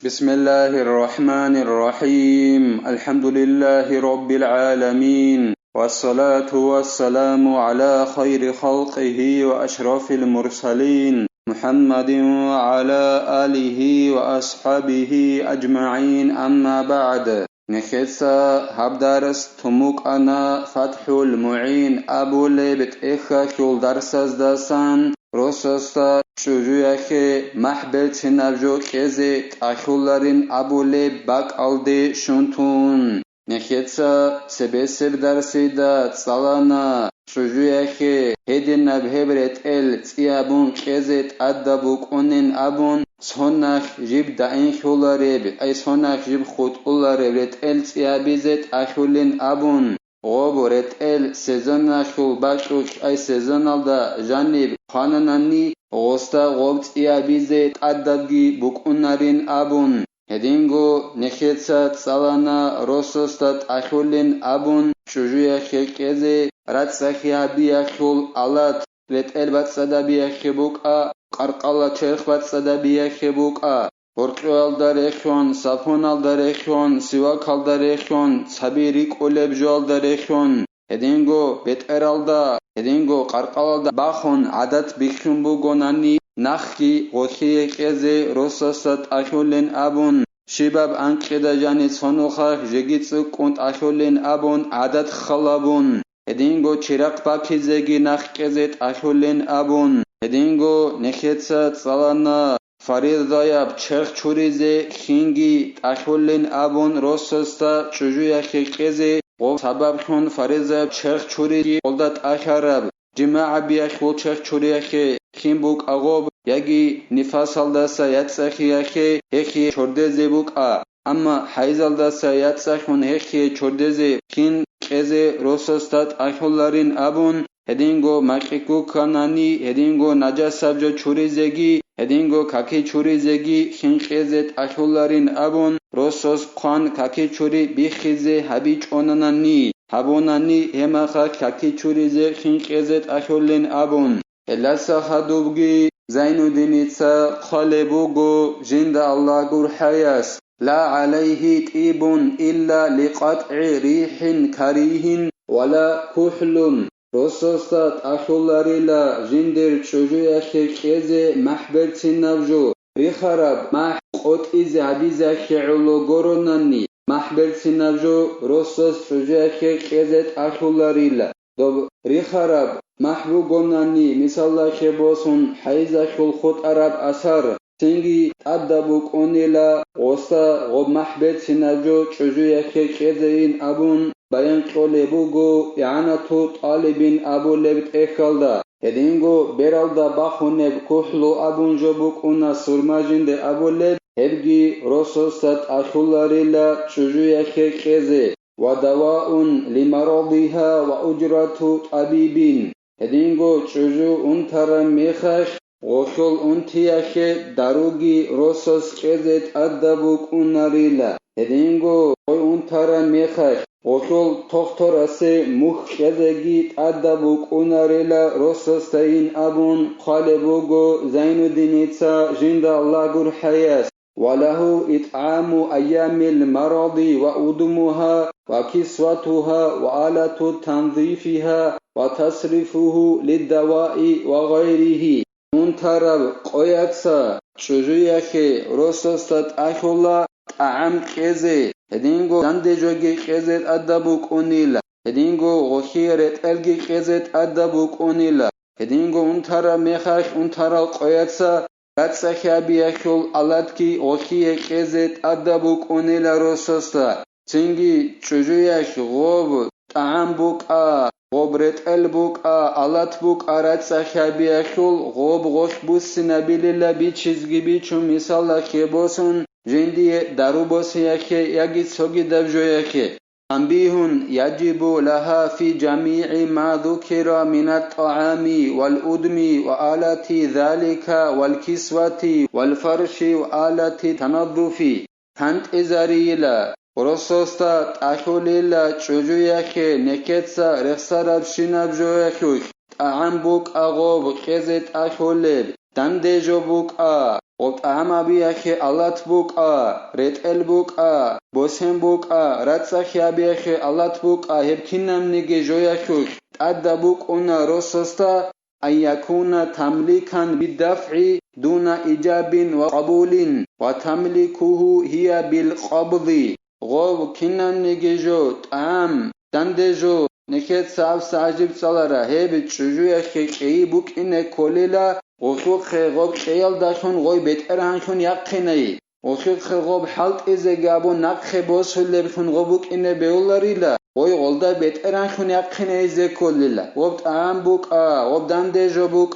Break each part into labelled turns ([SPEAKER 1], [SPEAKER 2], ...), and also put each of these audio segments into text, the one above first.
[SPEAKER 1] بسم الله الرحمن الرحيم الحمد لله رب العالمين والصلاة والسلام على خير خلقه وأشرف المرسلين محمد وعلى آله وأصحابه أجمعين أما بعد نخسا هبدارس تموك أنا فتح المعين أبو ليبت إخا شول درسز داسان روسستا شجوعه محبل چنابجو کزی تاخولارین ابوله باک آلده شونتون نخیتسا سبسر درسیدا سالانا شجوعه هدی نبهبرت ال تیابون کزت ادبوک اونین ابون سوناخ جیب داین خولاره ای سوناخ جیب خود اولاره رت ال تیابیزت اخولین ابون غوبرت ال سزن نخول باشوش ای سزن الدا جانب خاننانی غوستا غوبت ایابیزه تاددگی بکنارین ابون هدینگو نخیتسات سالانا روسستات اخولین ابون شجویا خیکزه راتساخیا بیاخول آلات رت ال باتسادا بیاخبوکا قرقالا چرخ باتسادا بیاخبوکا Portugal darexon, Safonal darexon, Sivakal darexon, Sabirik olebjol darexon, Hedingo beteralda, Hedingo qarqalalda baxon adat bixumbu gonani, Naxki oxiye keze rosasat axolen abun, Shibab anqida janit sonoxa jegitsu kont axolen abun adat xalabun, Hedingo chiraq bakizegi nax kezet axolen abun, Hedingo nexetsat salana Farizayab çerx çurize xingi taxolin abun rossasta çujuya xekeze o sababxon farizayab çerx çurizi oldat axarab cimaa biya xol çerx çuriya xe ximbuk agob yagi nifas aldasa yatsaxiya xe hexi çordeze buk a ama hayz aldasa yatsaxon hexi çordeze xin keze rossastat axolarin abun Hedingo maqiku kanani hedingo najasabjo çurizegi Hedingo kaki çurizegi xinqezet axularin abun rosos qan kaki çuri bixize habiç onanani habonani hemaxa kaki çurize xinqezet axulin abun Elasa hadubgi Zaynudinitsa khalebugo jinda Allah gurhayas La alayhi tibun illa liqat'i rihin karihin wala kuhlun Rosostat axularila jindir çocuğa xekeze mahber çinavjo rixarab mah qotize abiza xe'ulo goronani mahber çinavjo rosos çocuğa xekezet axularila dob rixarab mahbu gonani misalla xebosun hayza xul khut arab asar Sengi tadabu konila osta gob mahber çinavjo çocuğa xekezein abun Bayan qolebugo i'anatu talibin abu lebt ekhalda hedingo beralda baxuneb kuhlu abun jobuk una surmajinde abu leb hebgi rososat axularila çujuya xekeze wa dawaun limaradiha wa ujratu tabibin hedingo çuju untara mekhash Oxol untiyaxe darugi rosos kezet adabuk unarila hedingo oy untara mekhash Oxol toxtorase muh kezegi adabuk unarila rosostain abun khalebugo Zaynudinitsa jinda Allah gurhayas وله إطعام أيام المرض وأدمها وكسوتها وآلة تنظيفها وتصرفه للدواء وغيره Унтараб qoyatsa чужуяхе росостат ахула таам кезе hedingo dandejoge qezet adabuk onila hedingo gokhiret elge qezet adabuk onila hedingo untara mekhash untara qoyatsa ratsakhabiyakhul alatki gokhiye qezet adabuk onila rososta Çingi çujuyakh gob taam buka Gobret el buka alat buk aratsakhabiyakhul gob gosh businabililla bi çizgi bi çum misalla khebosun Jendiye darubosiyakhe yagit sogi davjoyakhe Ambihun yajibu laha fi jami'i ma dhukira min at-ta'ami wal-udmi wa alati dhalika wal-kiswati wal-farshi wa alati tanaddufi Tant izariyla Rososta taxulila çujuyakhe neketsa rexsarab shinabjoyakhush Ta'am buk agob qezet axuleb Dandejo buk a Otama biache alat buka, retel buka, bosen buka, ratsakhia biache alat buka, hebkinam nige joyachuk, adda bukuna rososta, ayakuna tamlikan bidaf'i duna ijabin wa qabulin, wa tamlikuhu hiya bil qabdi. Gov kinan nige jo, tam, dandejo, neket saab saajib salara, hebi chujuyache kei bukine kolila, وخو خراب خیال داشون غوی بهتر هنشون یقینی وخو خراب حالت ازگابو نقخ بوسول بشون غبوک اینه بیولاریلا غوی غلدا بهتر هنشون یقینی ازکولیلا وقت عام بوک وقت دندجو بوک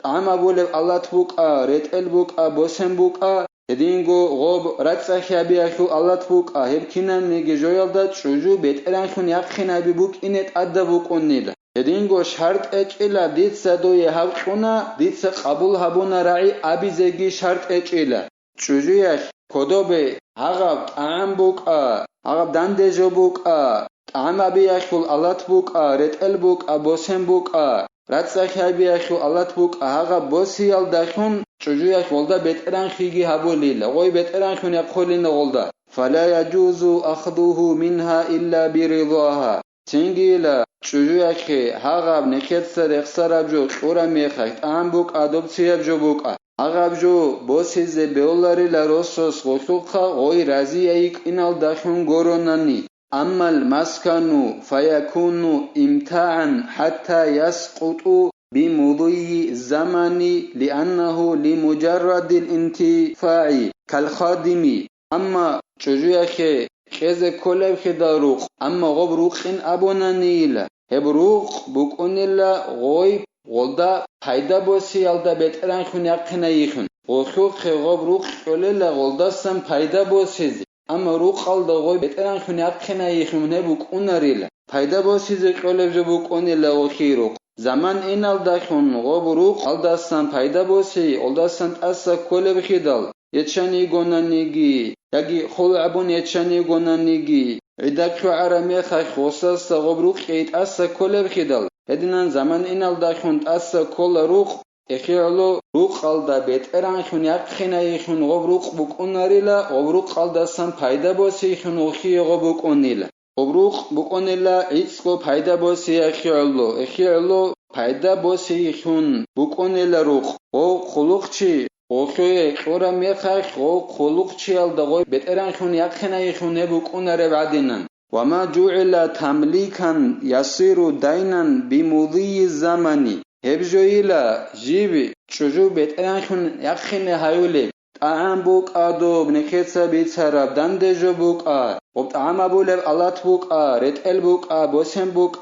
[SPEAKER 1] عام ابول الله بوک رتل بوک بوسن بوک دینگو غوب رتسا خیابیاشو الله بوک هر کینن میگه جویالدا چوجو بهتر هنشون یقینی بوک اینت ادبوک اونیلا Edingo şart eçila ditse doye havkuna ditse kabul habuna ra'i abizegi şart eçila. Çujuyaş kodobe hagab ta'am buka hagab dandejo buka ta'am abiyaşul alat buka retel buka bosen buka ratsa khabiyaşul alat buka hagab bosiyal daşun çujuyaş volda beteran xigi habulila goy beteran xun yaqulina golda fala yajuzu akhduhu minha illa biridaha Tengila çujuyaşki hagab neketsa rexsarabjo qura mexakt ambuk adopsiyabjo buka agabjo bosize beolari la rosos goxuqa goy raziyik inal dakhun goronani ammal maskanu fayakunu imta'an hatta yasqutu بمضي الزمن لأنه لمجرد الانتفاع كالخادم أما çujuyaşki Keze kolev khidaruq amma gob ruqin abonanila heb ruq bukunilla goy golda payda bosi alda betran khun yaqina yikhun goxu gob ruq kolela golda sam payda bosiz amma ruq alda goy betran khun yaqina yikhun ne bukunarila payda bosiz kolev je bukunilla goxiruq zaman inalda khun gob ruq alda sam payda bosi alda sam asa kolev khidal Yetşani gonanigi, yagi xol abun yetşani gonanigi, idakşu arame xay xosasa gobruk eit asa kolev khidal. Hedinan zaman inal da khunt asa kol ruq, ekhirlo ruq alda beteran khun yaqkhina yikhun gobruk buk unarila, gobruk alda san payda bosi khun oxi gobuk unila. Gobruk buk unila itsko payda bosi ekhirlo payda bosi khun buk unila ruq. O khuluqchi Oxoye qora mexax o xuluqchi alda goy beteran khun yaqkhina yikhun ebukунare badinan wama ju'ila tamlikan yasiru daynan bimudhi zamani hebjoila jibi chuju beteran khun yaqkhina hayule ta'am buk adob neketsa bitsarab dandejo buk ob ta'am abule alat buk retel buk bosen buk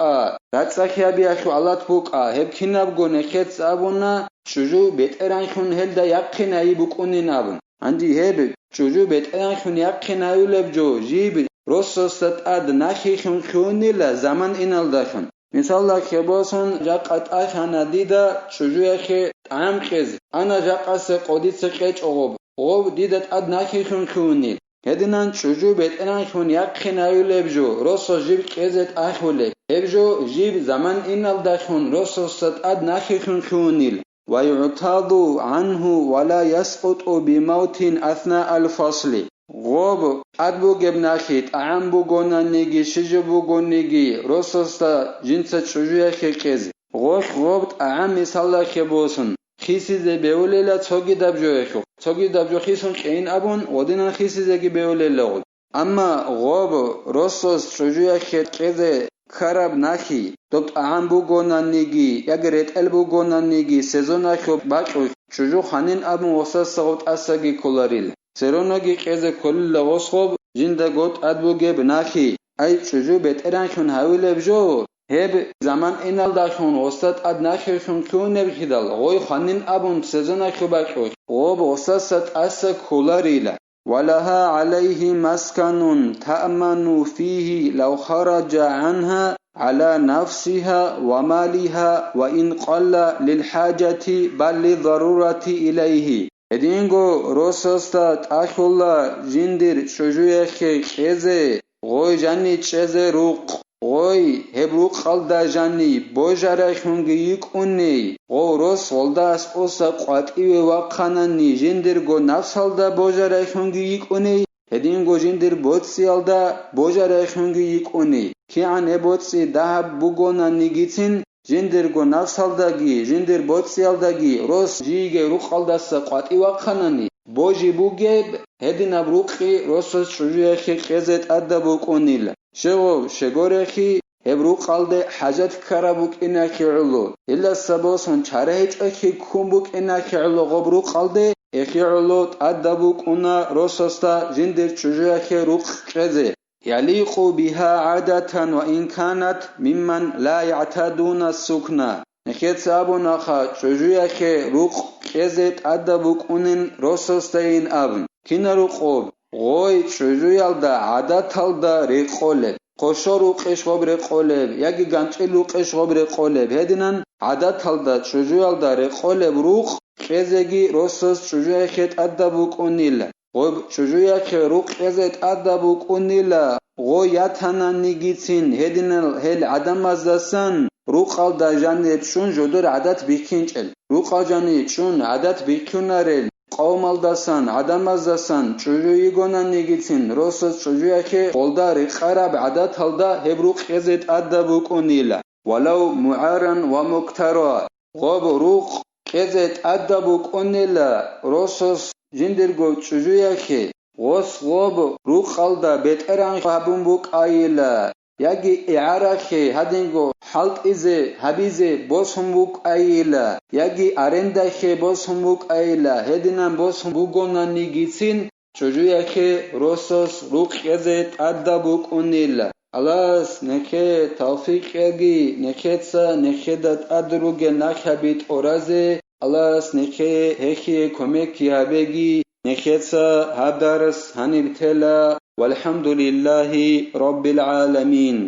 [SPEAKER 1] ratsakhyabiashu alat buk hebkinab go neketsa abuna Çuju beteran khun helda yaqkhina ibukuninabun andi hebe çuju beteran khun yaqkhina ulebjo jib rossostat ad nakhi khun khunila zaman inaldakhun misalla kheboson jaqat ashana dida çuju yakhe tam qez ana jaqase qoditse qeçogob ob didat ad nakhi khun khunil hedinan çuju beteran khun yaqkhina ulebjo rosso jib qezet ahule hebjo jib zaman inaldakhun rossostat ad nakhi khun khunil ويعتاض عنه ولا يسقط بموت أثناء الفصل غوب أدبو جبناخيت أعمبو غونانيجي شجبو غونيجي روسوستا جنسة شجوية خيكيز غوب أعم صلى خبوسن خيسي زي بيوليلا تسوغي دابجو خيسون كين أبون ودينا خيسي زي بيوليلا أما غوب روسوس شجوية خيكيز خراب نخی دوت عام بگونانیگی یک ریتل بگونانیگی سزونا خوب باقی چجو خانین ابن وسط سقط اسگی کلاریل سرونگی قز کل لغوس خوب جنده گوت ادبو گب نخی ای چجو بهترین خون حویل بجو هب زمان اینال داشون وسط اد نخی خون کون نبخیدال غوی خانین ابن سزونا خوب باقی غوب وسط ست اس کلاریل ولها عليه مسكن تأمن فيه لو خرج عنها على نفسها ومالها وإن قل للحاجة بل للضرورة إليه Edingo rososta taşulla jindir çocuğe keze goy jani çeze ruq Ой, hebru qaldaჟანი ბოჟარახუნგი იკუნი ღოროს ვოლდას ოსა ყვატივე ვაყანანი ჟენდერგო ნავსალდა ბოჟარახუნგი იკუნი ჰედინგო ჟენდერ ბოციალდა ბოჟარახუნგი იკუნი ქიან ებოცი დაჰ ბუგონანი გიცინ ჟენდერგო ნავსალდაგი ჟენდერ ბოციალდაგი როს ჟიგე რუყალდასა ყვატი ვაყანანი ბოჟი ბუგებ ჰედინა ბრუყი როსოს ჟუჟეხი ყეზეთ ადა ბუკუნილა شغو شگورخی هبرو قلده حاجت کرابوک اینا کیعلو الا سباسون چارهیت اکی کمبوک اینا کیعلو غبرو قلده اخیعلو تادبوک اونا روسستا جندر چجویخی روق قزه يليق بها عادة وإن كانت ممن لا يعتادون السكنة نخيت سابو نخا چجویخی روق قزه تادبوک اونن روسستاین ابن کینا روقوب غوي چجويالدا عاداتالدا ريقولب قشورو قشغوب ريقولب ياگي گانچلو قشغوب ريقولب هدينان عاداتالدا چجويالدا ريقولب روق قزگي روسس چجويخت ادبوك اونيل غوب چجويخ روق قزت ادبوك اونيل غو ياتانان نيگيتين هدينال هل عدمازدسان روقالدا جانيت شون جودر عادات بيكينچل روقاجاني شون عادات بيكيونارل قومالداسان عدمازداسان چجوی گونان نگیتین روسس چجویخی قلداری خراب عادت هلدا هبروق قزت ادبوک اونیلا ولو معارن و مکترا غب روق قزت ادبوک اونیلا روسس جندرگو چجویخی غس غب روق هلدا بتران خابون بوک آیلا یاگی اعارخی هدینگو حلق ایزه حبیزه باز هم بوک ایلا یاگی ارندخی باز هم بوک ایلا هدینم باز هم بوگونان نیگیتین چجویخی روسس روق یزت ادا بوک اونیلا الاس نکه توفیق یگی نکهتسا نکهدت ادروگه نخبیت اورازه الاس نکه هکی کمک یابگی نکهتسا هدرس هنیبتلا والحمد لله رب العالمين